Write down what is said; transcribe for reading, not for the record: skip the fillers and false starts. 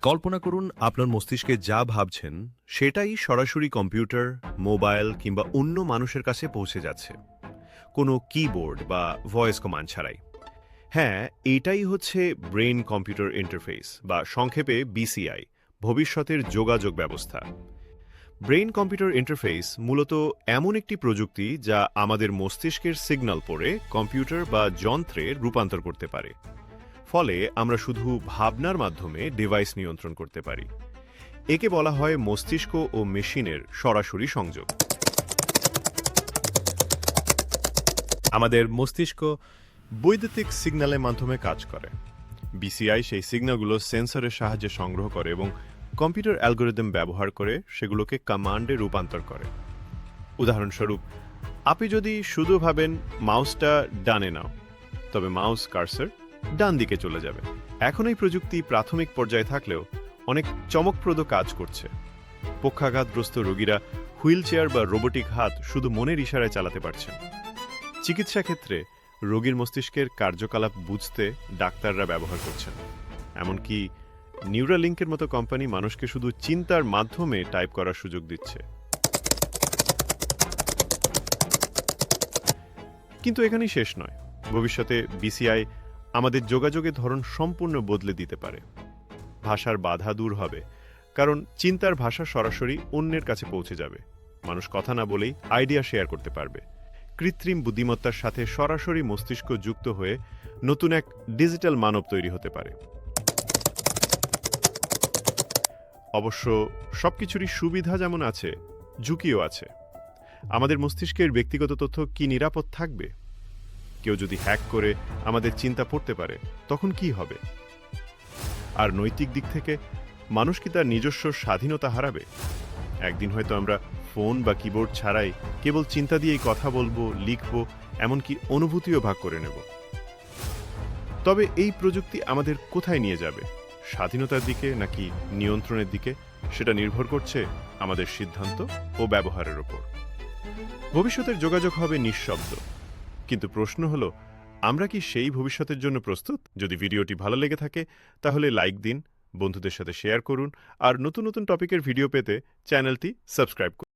কল্পনা করুন আপনার মস্তিষ্কে যা ভাবছেন সেটাই সরাসরি কম্পিউটার, মোবাইল কিংবা অন্য মানুষের কাছে পৌঁছে যাচ্ছে, কোনো কিবোর্ড বা ভয়েস কমান্ড ছাড়াই। হ্যাঁ, এটাই হচ্ছে ব্রেন কম্পিউটার ইন্টারফেস বা সংক্ষেপে বিসিআই, ভবিষ্যতের যোগাযোগ ব্যবস্থা। ব্রেন কম্পিউটার ইন্টারফেস মূলত এমন একটি প্রযুক্তি যা আমাদের মস্তিষ্কের সিগন্যাল পড়ে কম্পিউটার বা যন্ত্রে রূপান্তর করতে পারে। ফলে আমরা শুধু ভাবনার মাধ্যমে ডিভাইস নিয়ন্ত্রণ করতে পারি। একে বলা হয় মস্তিষ্ক ও মেশিনের সরাসরি সংযোগ। আমাদের মস্তিষ্ক বৈদ্যুতিক সিগন্যালের মাধ্যমে কাজ করে। বিসিআই সেই সিগন্যালগুলো সেন্সরের সাহায্যে সংগ্রহ করে এবং কম্পিউটার অ্যালগোরিদম ব্যবহার করে সেগুলোকে কমান্ডে রূপান্তর করে। উদাহরণস্বরূপ, আপনি যদি শুধু ভাবেন মাউসটা ডানে নাও, তবে মাউস কার্সার ডান দিকে চলে যাবে। এখন এই প্রযুক্তি প্রাথমিক পর্যায়ে থাকলেও অনেক চমকপ্রদ কাজ করছে। পক্ষাঘাতগ্রস্ত রোগীরা হুইল চেয়ার বা রোবোটিক হাত শুধু মনের ইশারায় চালাতে পারছেন। চিকিৎসা ক্ষেত্রে রোগীর মস্তিষ্কের কার্যকলাপ বুঝতে ডাক্তাররা ব্যবহার করছেন। এমনকি নিউরালিঙ্কের মতো কোম্পানি মানুষকে শুধু চিন্তার মাধ্যমে টাইপ করার সুযোগ দিচ্ছে। কিন্তু এখানেই শেষ নয়। ভবিষ্যতে বিসিআই আমাদের যোগাযোগের ধরন সম্পূর্ণ বদলে দিতে পারে। ভাষার বাধা দূর হবে, কারণ চিন্তার ভাষা সরাসরি অন্যের কাছে পৌঁছে যাবে। মানুষ কথা না বলেই আইডিয়া শেয়ার করতে পারবে। কৃত্রিম বুদ্ধিমত্তার সাথে সরাসরি মস্তিষ্ক যুক্ত হয়ে নতুন এক ডিজিটাল মানব তৈরি হতে পারে। অবশ্য সবকিছুরই সুবিধা যেমন আছে, ঝুঁকিও আছে। আমাদের মস্তিষ্কের ব্যক্তিগত তথ্য কি নিরাপদ থাকবে? কেউ যদি হ্যাক করে আমাদের চিন্তা পড়তে পারে, তখন কি হবে? আর নৈতিক দিক থেকে মানুষ কি তার নিজস্ব স্বাধীনতা হারাবে? একদিন হয়তো আমরা ফোন বা কিবোর্ড ছাড়াই কেবল চিন্তা দিয়েই কথা বলবো, লিখবো, এমনকি অনুভূতিও ভাগ করে নেব। তবে এই প্রযুক্তি আমাদের কোথায় নিয়ে যাবে, স্বাধীনতার দিকে নাকি নিয়ন্ত্রণের দিকে, সেটা নির্ভর করছে আমাদের সিদ্ধান্ত ও ব্যবহারের উপর। ভবিষ্যতের যোগাযোগ হবে নিঃশব্দ, কিন্তু প্রশ্ন হলো, আমরা কি সেই ভবিষ্যতের জন্য প্রস্তুত? যদি ভিডিওটি ভালো লেগে থাকে তাহলে লাইক দিন, বন্ধুদের সাথে শেয়ার করুন, আর নতুন নতুন টপিকের ভিডিও পেতে চ্যানেলটি সাবস্ক্রাইব করুন।